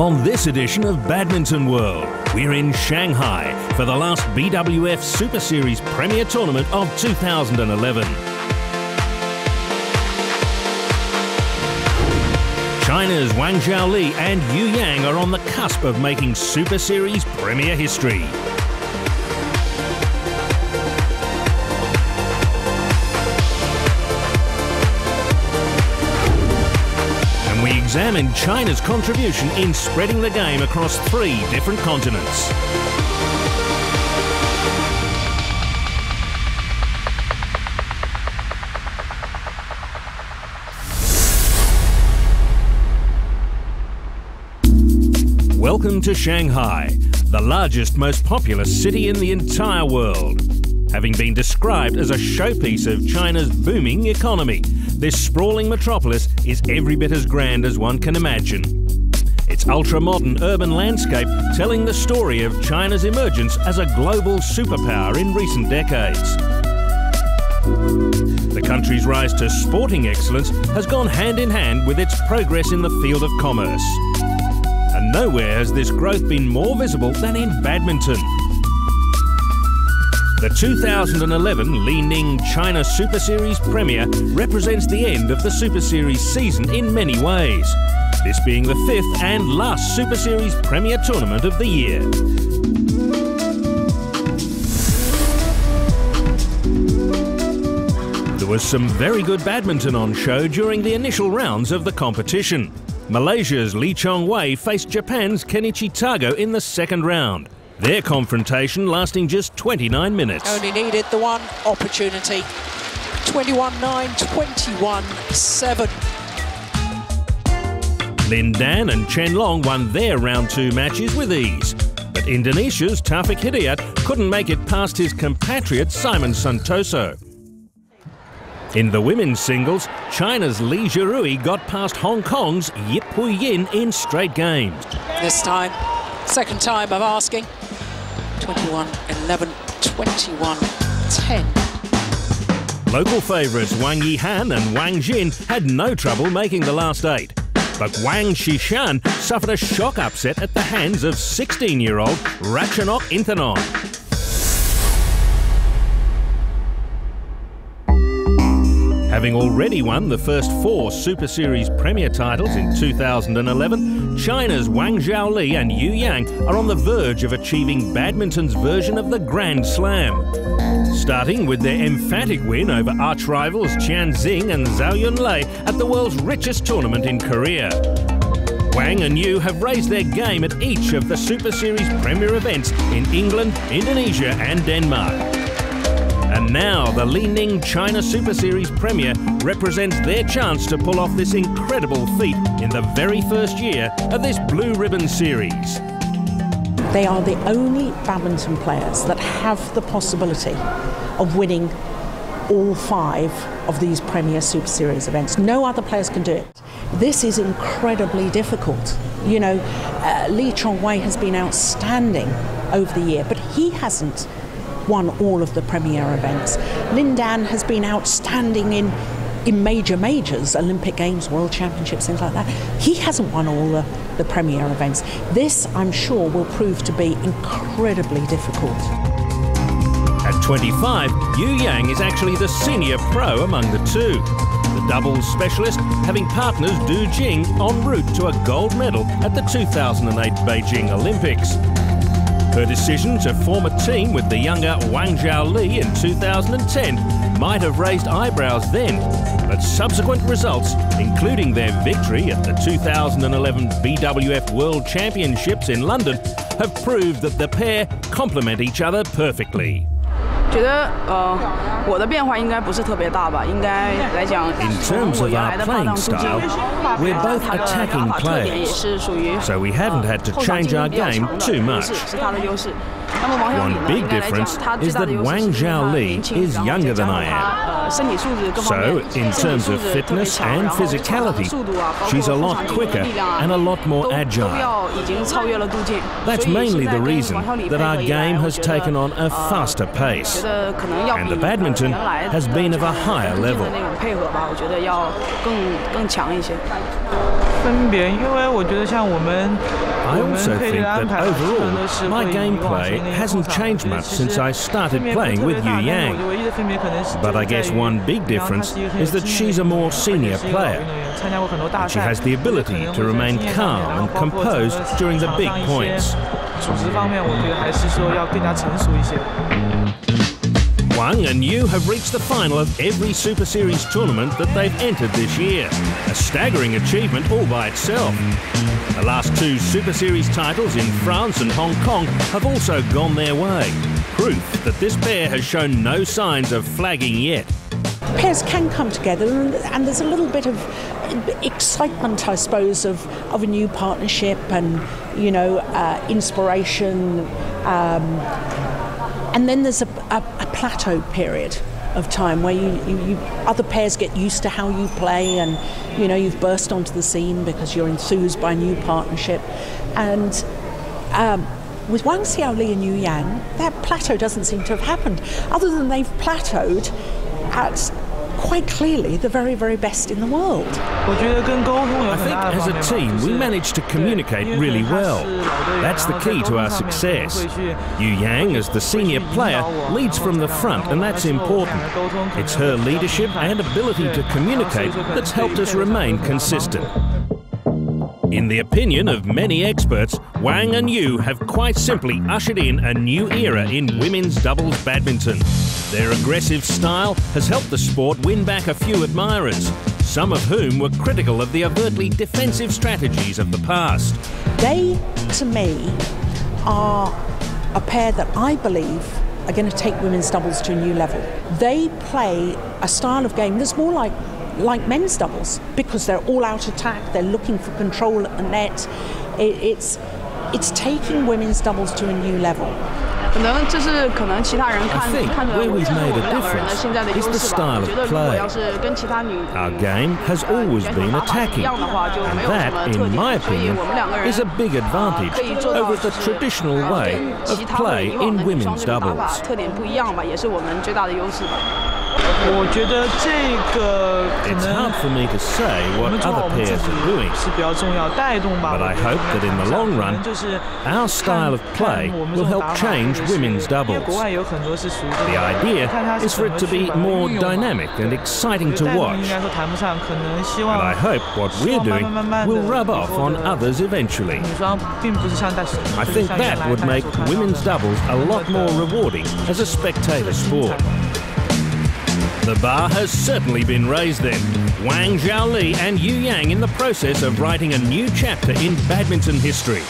On this edition of Badminton World, we're in Shanghai for the last BWF Superseries Premier Tournament of 2011. China's Wang Xiaoli and Yu Yang are on the cusp of making Superseries Premier history. And we examine China's contribution in spreading the game across 3 different continents. Welcome to Shanghai, the largest, most populous city in the entire world. Having been described as a showpiece of China's booming economy, this sprawling metropolis is every bit as grand as one can imagine. Its ultra-modern urban landscape telling the story of China's emergence as a global superpower in recent decades. The country's rise to sporting excellence has gone hand in hand with its progress in the field of commerce. And nowhere has this growth been more visible than in badminton. The 2011 Li-Ning China Superseries Premier represents the end of the Superseries season in many ways, this being the 5th and last Superseries Premier tournament of the year. There was some very good badminton on show during the initial rounds of the competition. Malaysia's Lee Chong-wei faced Japan's Kenichi Tago in the second round. Their confrontation lasting just 29 minutes. Only needed the one opportunity. 21-9, 21-7. Lin Dan and Chen Long won their round 2 matches with ease. But Indonesia's Taufik Hidayat couldn't make it past his compatriot Simon Santoso. In the women's singles, China's Li Zhirui got past Hong Kong's Yip Pui Yin in straight games. This time, second time of asking. 21-11, 21-10. Local favourites Wang Yihan and Wang Jin had no trouble making the last 8. But Wang Xishan suffered a shock upset at the hands of 16-year-old Ratchanok Intanon. Having already won the first 4 Superseries Premier titles in 2011, China's Wang Xiaoli and Yu Yang are on the verge of achieving badminton's version of the Grand Slam. Starting with their emphatic win over arch-rivals Qian Xing and Zhao Yunlei at the world's richest tournament in Korea. Wang and Yu have raised their game at each of the Superseries Premier events in England, Indonesia and Denmark. And now the Li-Ning China Superseries Premier represents their chance to pull off this incredible feat in the very first year of this Blue Ribbon Series. They are the only badminton players that have the possibility of winning all 5 of these Premier Superseries events. No other players can do it. This is incredibly difficult. You know, Lee Chong-wei has been outstanding over the year, but he hasn't won all of the Premier events. Lin Dan has been outstanding in majors, Olympic Games, World Championships, things like that. He hasn't won all the Premier events. This, I'm sure, will prove to be incredibly difficult. At 25, Yu Yang is actually the senior pro among the 2. The doubles specialist having partners Du Jing en route to a gold medal at the 2008 Beijing Olympics. Her decision to form a team with the younger Wang Xiaoli in 2010 might have raised eyebrows then, but subsequent results, including their victory at the 2011 BWF World Championships in London, have proved that the pair complement each other perfectly. In terms of our playing style, we're both attacking players, so we haven't had to change our game too much. One big difference is that Wang Xiaoli is younger than I am. So, in terms of fitness and physicality, she's a lot quicker and a lot more agile. That's mainly the reason that our game has taken on a faster pace, and the badminton has been of a higher level. also think that overall, my gameplay hasn't changed much since I started playing with Yu Yang. But I guess one big difference is that she's a more senior player. And she has the ability to remain calm and composed during the big points. Wang and Yu have reached the final of every Super Series tournament that they've entered this year. A staggering achievement all by itself. The last two Super Series titles in France and Hong Kong have also gone their way. Proof that this pair has shown no signs of flagging yet. Pairs can come together, and there's a little bit of excitement, I suppose, of a new partnership and, you know, inspiration. And then there's a plateau period of time where you other pairs get used to how you play, and you know you've burst onto the scene because you're enthused by a new partnership. And with Wang Xiaoli and Yu Yang, that plateau doesn't seem to have happened, other than they've plateaued at quite clearly the very, very best in the world. I think as a team we managed to communicate really well. That's the key to our success. Yu Yang, as the senior player, leads from the front, and that's important. It's her leadership and ability to communicate that's helped us remain consistent. In the opinion of many experts, Wang and Yu have quite simply ushered in a new era in women's doubles badminton. Their aggressive style has helped the sport win back a few admirers, some of whom were critical of the overtly defensive strategies of the past. They, to me, are a pair that I believe are going to take women's doubles to a new level. They play a style of game that's more like men's doubles, because they're all out attack, they're looking for control at the net. It's taking women's doubles to a new level. I think where we've made a difference is the style of play. Our game has always been attacking, and that, in my opinion, is a big advantage over the traditional way of play in women's doubles. It's hard for me to say what other pairs are doing, but I hope that in the long run, our style of play will help change women's doubles. The idea is for it to be more dynamic and exciting to watch, and I hope what we're doing will rub off on others eventually. I think that would make women's doubles a lot more rewarding as a spectator sport. The bar has certainly been raised then. Wang Xiaoli and Yu Yang in the process of writing a new chapter in badminton history.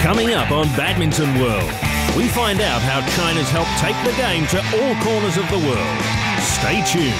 Coming up on Badminton World, we find out how China's helped take the game to all corners of the world. Stay tuned.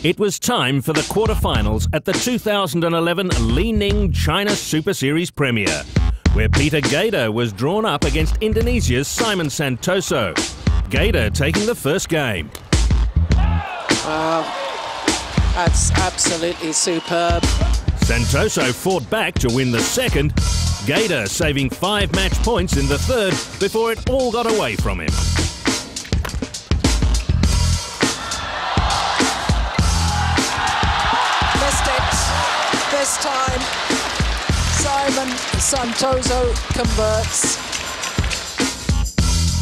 It was time for the quarterfinals at the 2011 Li-Ning China Super Series Premier, where Peter Gader was drawn up against Indonesia's Simon Santoso. Gader taking the first game. That's absolutely superb. Santoso fought back to win the second, Gader saving 5 match points in the third before it all got away from him. This time, Simon Santoso converts.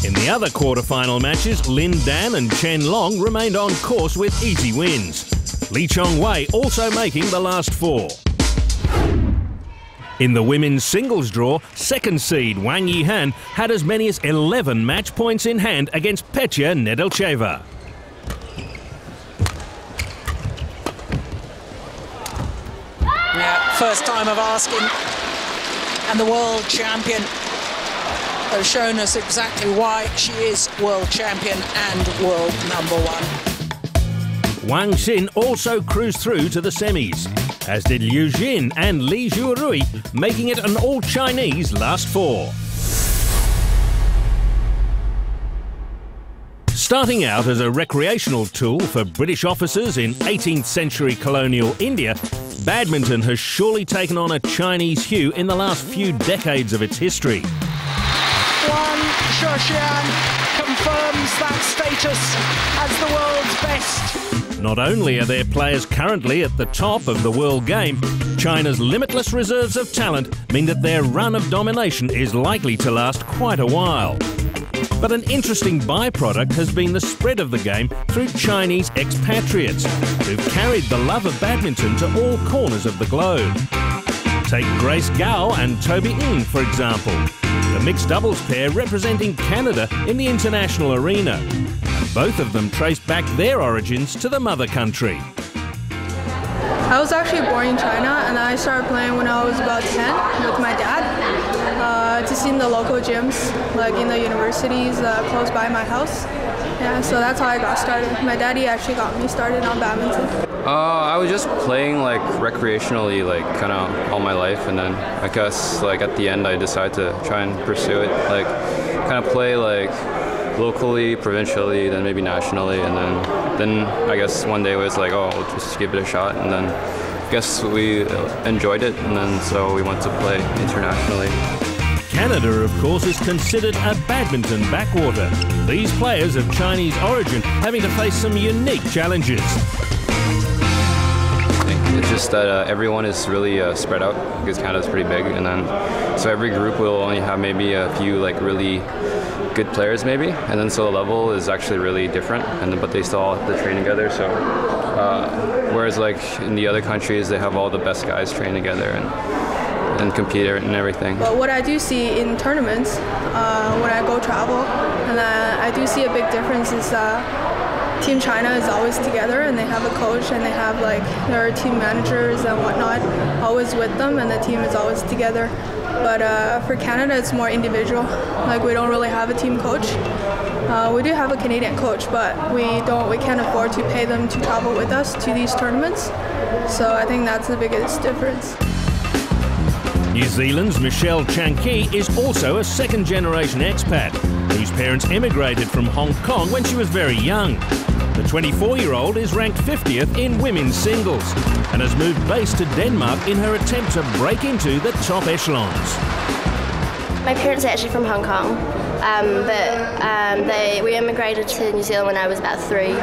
In the other quarter-final matches, Lin Dan and Chen Long remained on course with easy wins. Li Chongwei also making the last 4. In the women's singles draw, second seed Wang Yihan had as many as 11 match points in hand against Petya Nedelcheva. First time of asking, and the world champion has shown us exactly why she is world champion and world #1. Wang Xin also cruised through to the semis, as did Liu Jin and Li Zhuorui, making it an all-Chinese last 4. Starting out as a recreational tool for British officers in 18th century colonial India, badminton has surely taken on a Chinese hue in the last few decades of its history. Wang Xiaoli confirms that status as the world's best. Not only are there players currently at the top of the world game, China's limitless reserves of talent mean that their run of domination is likely to last quite a while. But an interesting byproduct has been the spread of the game through Chinese expatriates who've carried the love of badminton to all corners of the globe. Take Grace Gao and Toby Ng, for example, the mixed doubles pair representing Canada in the international arena. And both of them trace back their origins to the mother country. I was actually born in China, and I started playing when I was about 10 with my dad. Just in the local gyms, like in the universities close by my house. Yeah, so that's how I got started. My daddy actually got me started on badminton. I was just playing like recreationally, like kind of all my life, and then I guess like at the end I decided to try and pursue it, like kind of play like locally, provincially, then maybe nationally, and then I guess one day it was like, oh, we'll just give it a shot, and then I guess we enjoyed it, and then so we went to play internationally. Canada, of course, is considered a badminton backwater. These players of Chinese origin having to face some unique challenges. It's just that everyone is really spread out because Canada's pretty big, and then so every group will only have maybe a few like really good players maybe, and then so the level is actually really different, but they still all have to train together. So whereas like in the other countries they have all the best guys train together and compete and everything. But what I do see in tournaments when I go travel, and I do see a big difference is Team China is always together, and they have a coach, and they have like their team managers and whatnot always with them, and the team is always together. But for Canada, it's more individual. Like we don't really have a team coach. We do have a Canadian coach, but we can't afford to pay them to travel with us to these tournaments. So I think that's the biggest difference. New Zealand's Michelle Chanqi is also a second-generation expat whose parents emigrated from Hong Kong when she was very young. The 24-year-old is ranked 50th in women's singles and has moved base to Denmark in her attempt to break into the top echelons. My parents are actually from Hong Kong, but we immigrated to New Zealand when I was about 3.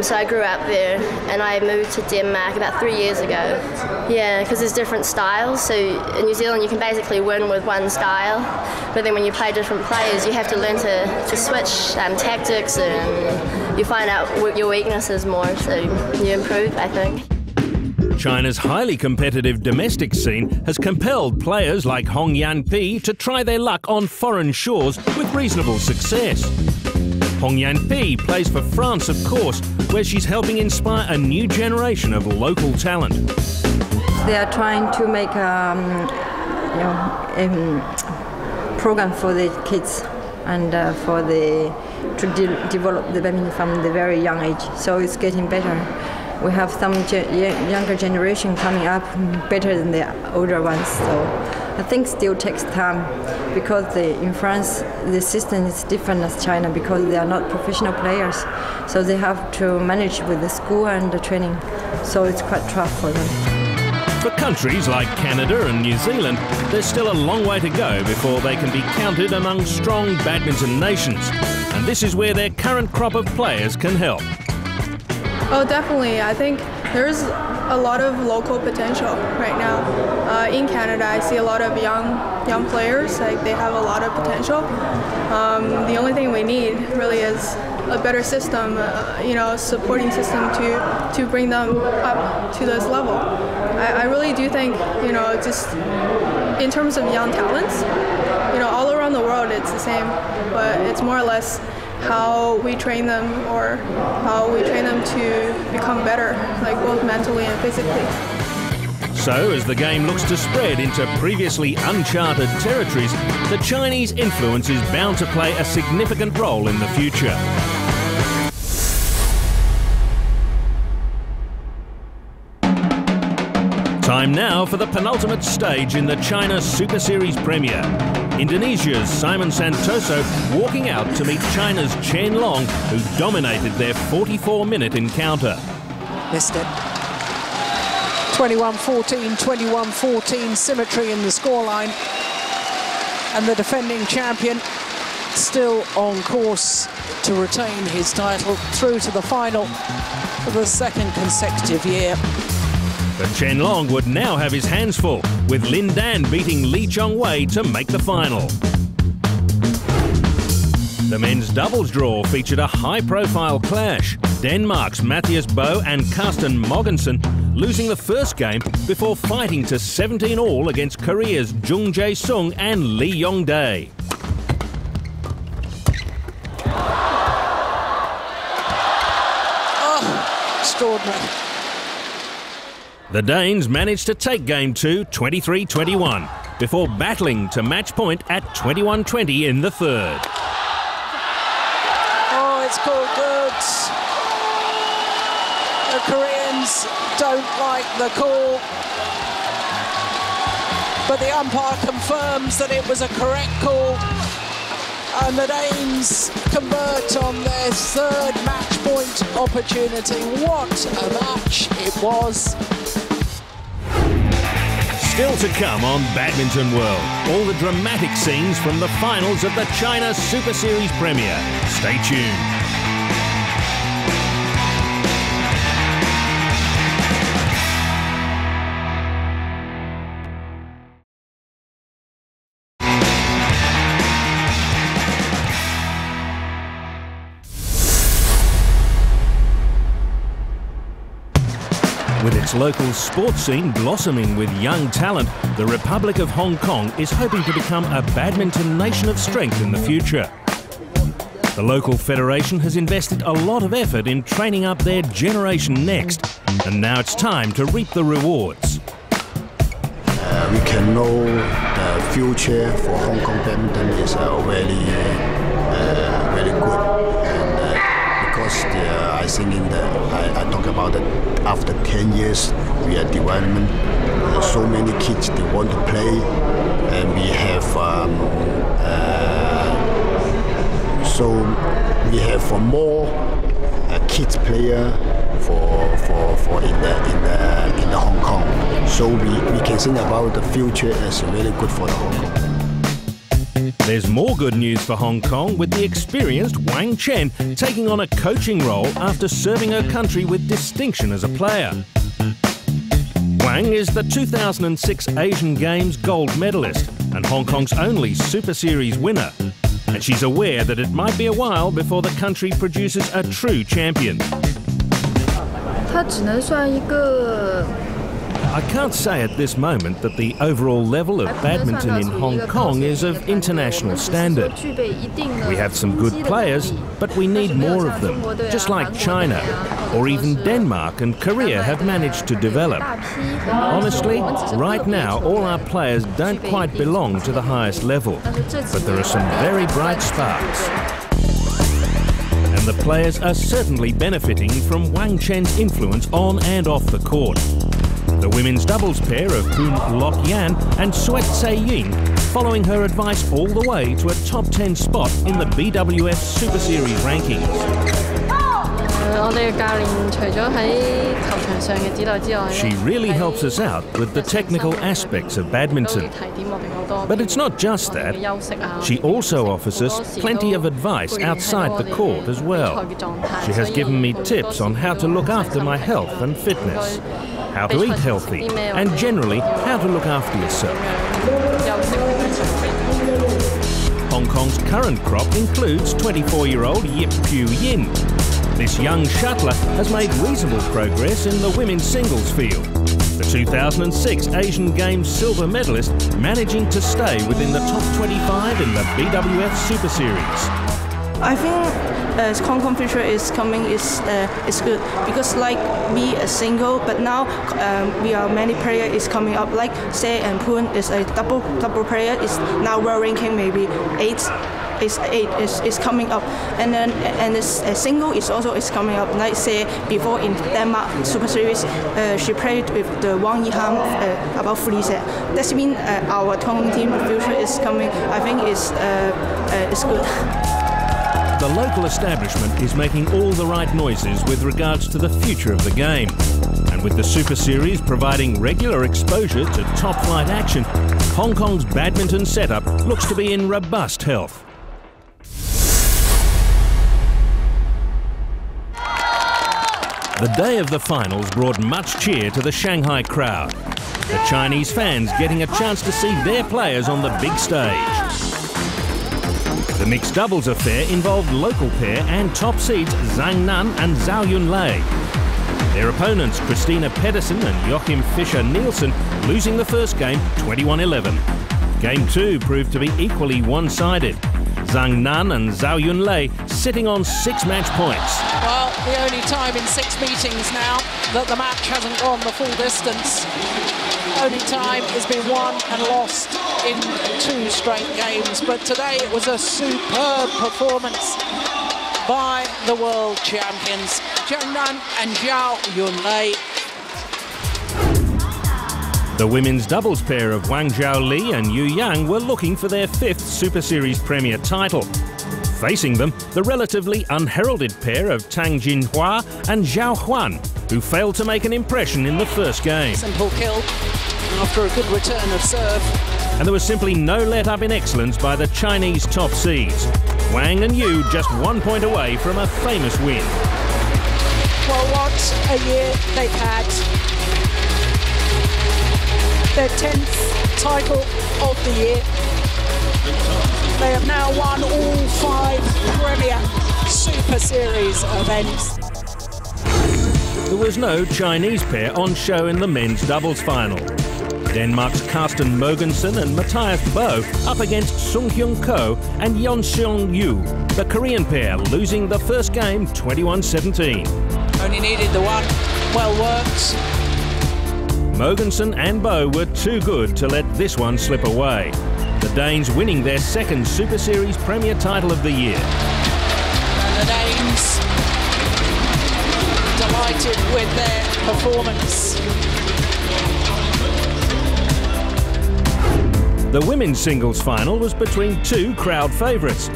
So I grew up there, and I moved to Denmark about 3 years ago. Yeah, because there's different styles. So in New Zealand you can basically win with one style, but then when you play different players you have to learn to switch tactics, and you find out your weaknesses more, so you improve, I think. China's highly competitive domestic scene has compelled players like Hongyan to try their luck on foreign shores with reasonable success. Hongyan plays for France, of course, where she's helping inspire a new generation of local talent. They are trying to make a program for the kids and to develop the badminton from the very young age. So it's getting better. We have some younger generation coming up better than the older ones. So I think still takes time, because in France the system is different as China, because they are not professional players. So they have to manage with the school and the training. So it's quite tough for them. For countries like Canada and New Zealand, there's still a long way to go before they can be counted among strong badminton nations. And this is where their current crop of players can help. Oh, definitely. I think there's a lot of local potential right now. In Canada, I see a lot of young players. Like they have a lot of potential. The only thing we need really is a better system, supporting system to bring them up to this level. I really do think, just in terms of young talents, all around the world it's the same, but it's more or less how we train them, or how we train them to become better, like both mentally and physically. So, as the game looks to spread into previously uncharted territories, the Chinese influence is bound to play a significant role in the future. Time now for the penultimate stage in the China Super Series premiere. Indonesia's Simon Santoso walking out to meet China's Chen Long, who dominated their 44-minute encounter. Missed it. 21-14, 21-14, symmetry in the scoreline. And the defending champion still on course to retain his title through to the final for the second consecutive year. But Chen Long would now have his hands full, with Lin Dan beating Lee Chong-wei to make the final. The men's doubles draw featured a high-profile clash. Denmark's Mathias Bo and Carsten Mogensen losing the first game before fighting to 17-all against Korea's Jung Jae-sung and Lee Yong-dae. Oh, extraordinary. The Danes managed to take Game 2 23-21 before battling to match point at 21-20 in the third. Oh, it's called good. The Koreans don't like the call, but the umpire confirms that it was a correct call, and the Danes convert on their third match point opportunity. What a match it was. Still to come on Badminton World, all the dramatic scenes from the finals of the China Super Series Premier. Stay tuned. With its local sports scene blossoming with young talent, the Republic of Hong Kong is hoping to become a badminton nation of strength in the future. The local federation has invested a lot of effort in training up their generation next, and now it's time to reap the rewards. We can know the future for Hong Kong badminton is very good, and because I think I talk about it, after 10 years we are development. So many kids they want to play, and we have more kids player for in the Hong Kong. So we can think about the future as really good for the Hong Kong. There's more good news for Hong Kong with the experienced Wang Chen taking on a coaching role after serving her country with distinction as a player. Wang is the 2006 Asian Games gold medalist and Hong Kong's only Super Series winner. And she's aware that it might be a while before the country produces a true champion. I can't say at this moment that the overall level of badminton in Hong Kong is of international standard. We have some good players, but we need more of them, just like China, or even Denmark and Korea have managed to develop. Honestly, right now all our players don't quite belong to the highest level, but there are some very bright sparks. And the players are certainly benefiting from Wang Chen's influence on and off the court. The women's doubles pair of Hun Lok Yan and Suet Tse Ying following her advice all the way to a top 10 spot in the BWF Super Series rankings. She really helps us out with the technical aspects of badminton. But it's not just that. She also offers us plenty of advice outside the court as well. She has given me tips on how to look after my health and fitness, how to eat healthy, and generally how to look after yourself. Hong Kong's current crop includes 24-year-old Yip Pui Yin. This young shuttler has made reasonable progress in the women's singles field. The 2006 Asian Games silver medalist managing to stay within the top 25 in the BWF Super Series. I think Hong Kong future is coming is good because like me a single, but now we are many player is coming up like Tse and Poon is a double player is now world ranking maybe 8 is coming up, and then the single is also coming up. Like say before in Denmark Super Series, she played with the Wang Yu about 3 sets. That means our Tong team, the future is coming. I think is good. The local establishment is making all the right noises with regards to the future of the game. And with the Super Series providing regular exposure to top-flight action, Hong Kong's badminton setup looks to be in robust health. The day of the finals brought much cheer to the Shanghai crowd. The Chinese fans getting a chance to see their players on the big stage. The mixed doubles affair involved local pair and top seeds Zhang Nan and Zhao Yunlei. Their opponents, Christina Pedersen and Joachim Fischer-Nielsen, losing the first game 21-11. Game 2 proved to be equally one-sided. Zhang Nan and Zhao Yunlei sitting on 6 match points. Well, the only time in 6 meetings now that the match hasn't gone the full distance. Only time has been won and lost in 2 straight games, but today it was a superb performance by the world champions, Zhang Nan and Zhao Yunlei. The women's doubles pair of Wang Xiaoli and Yu Yang were looking for their 5th Super Series Premier title. Facing them, the relatively unheralded pair of Tang Jinhua and Zhao Huan, who failed to make an impression in the first game. Simple kill after a good return of serve. And there was simply no let-up in excellence by the Chinese top seeds. Wang and Yu just 1 point away from a famous win. Well, what a year they've had. Their 10th title of the year. They have now won all 5 Premier Super Series events. There was no Chinese pair on show in the men's doubles final. Denmark's Carsten Mogensen and Matthias Bo up against Sung Hyun Ko and Yeon Seong Yu, the Korean pair losing the first game 21-17. Only needed the one. Well worked. Mogensen and Bo were too good to let this one slip away. The Danes winning their 2nd Super Series Premier title of the year. And the Danes delighted with their performance. The women's singles final was between 2 crowd favourites,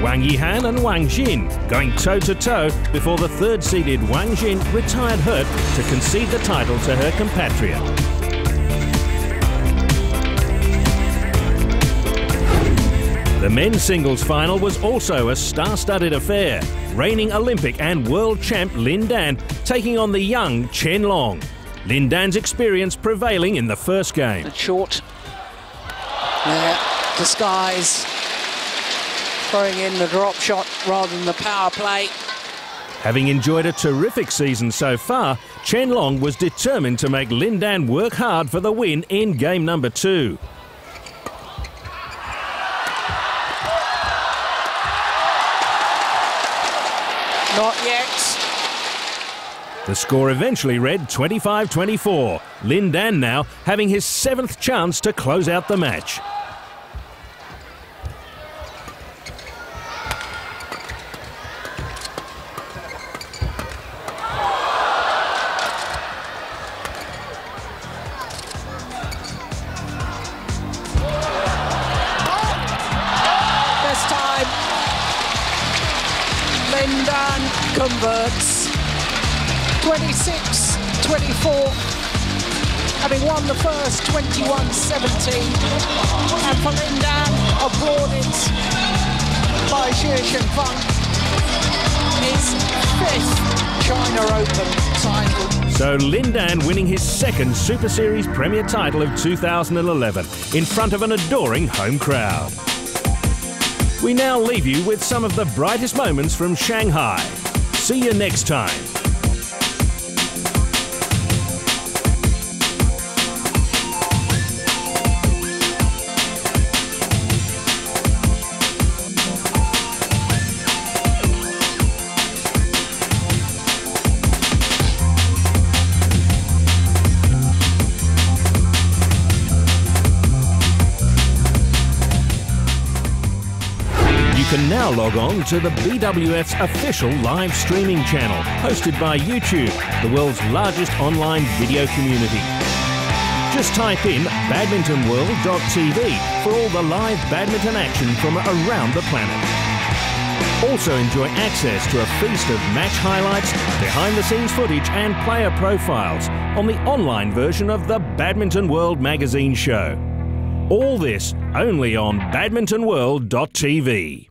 Wang Yihan and Wang Jin, going toe-to-toe before the 3rd-seeded Wang Jin retired hurt to concede the title to her compatriot. The men's singles final was also a star-studded affair, reigning Olympic and world champ Lin Dan taking on the young Chen Long. Lin Dan's experience prevailing in the first game. Short. There, disguise. Throwing in the drop shot rather than the power play. Having enjoyed a terrific season so far, Chen Long was determined to make Lin Dan work hard for the win in game number 2. Not yet. The score eventually read 25-24. Lin Dan now having his 7th chance to close out the match. Lin Dan converts 26-24, having won the first 21-17, and for Lin Dan, applauded by Xie Shenfeng, his 5th China Open title. So Lin Dan winning his 2nd Super Series Premier title of 2011 in front of an adoring home crowd. We now leave you with some of the brightest moments from Shanghai. See you next time. You can Now log on to the BWF's official live streaming channel, hosted by YouTube, the world's largest online video community. Just type in badmintonworld.tv for all the live badminton action from around the planet. Also enjoy access to a feast of match highlights, behind-the-scenes footage and player profiles on the online version of the Badminton World magazine show. All this only on badmintonworld.tv.